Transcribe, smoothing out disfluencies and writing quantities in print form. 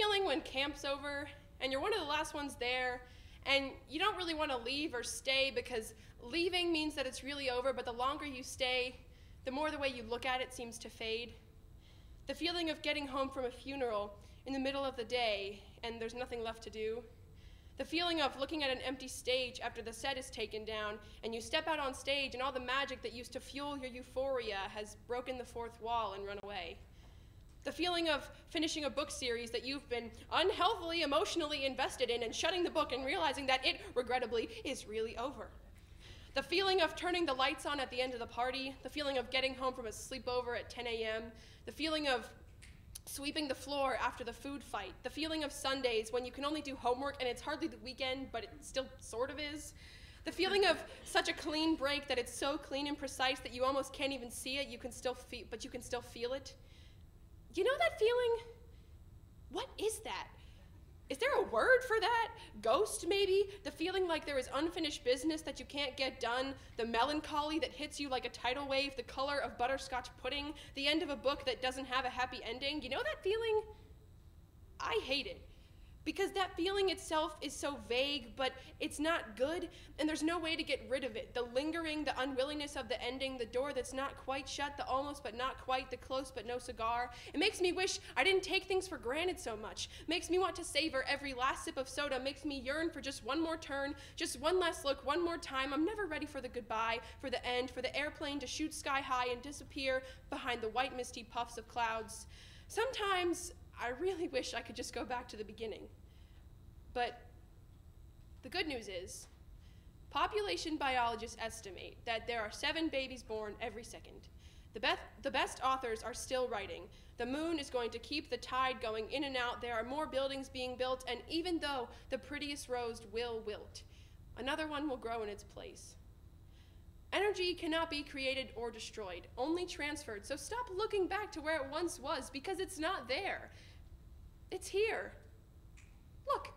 feeling when camp's over and you're one of the last ones there and you don't really want to leave or stay because leaving means that it's really over, but the longer you stay, the more the way you look at it seems to fade. The feeling of getting home from a funeral in the middle of the day and there's nothing left to do. The feeling of looking at an empty stage after the set is taken down and you step out on stage and all the magic that used to fuel your euphoria has broken the fourth wall and run away. The feeling of finishing a book series that you've been unhealthily emotionally invested in and shutting the book and realizing that it, regrettably, is really over. The feeling of turning the lights on at the end of the party, the feeling of getting home from a sleepover at 10 a.m., the feeling of sweeping the floor after the food fight, the feeling of Sundays when you can only do homework and it's hardly the weekend, but it still sort of is. The feeling of such a clean break that it's so clean and precise that you almost can't even see it, but you can still feel it. You know that feeling? What is that? Is there a word for that? Ghost, maybe? The feeling like there is unfinished business that you can't get done, the melancholy that hits you like a tidal wave, the color of butterscotch pudding, the end of a book that doesn't have a happy ending. You know that feeling? I hate it. Because that feeling itself is so vague, but it's not good, and there's no way to get rid of it. The lingering, the unwillingness of the ending, the door that's not quite shut, the almost but not quite, the close but no cigar. It makes me wish I didn't take things for granted so much. Makes me want to savor every last sip of soda, makes me yearn for just one more turn, just one last look, one more time. I'm never ready for the goodbye, for the end, for the airplane to shoot sky high and disappear behind the white misty puffs of clouds. Sometimes I really wish I could just go back to the beginning. But the good news is, population biologists estimate that there are 7 babies born every second. The best authors are still writing. The moon is going to keep the tide going in and out. There are more buildings being built, and even though the prettiest rose will wilt, another one will grow in its place. Energy cannot be created or destroyed, only transferred. So stop looking back to where it once was, because it's not there. It's here. Look.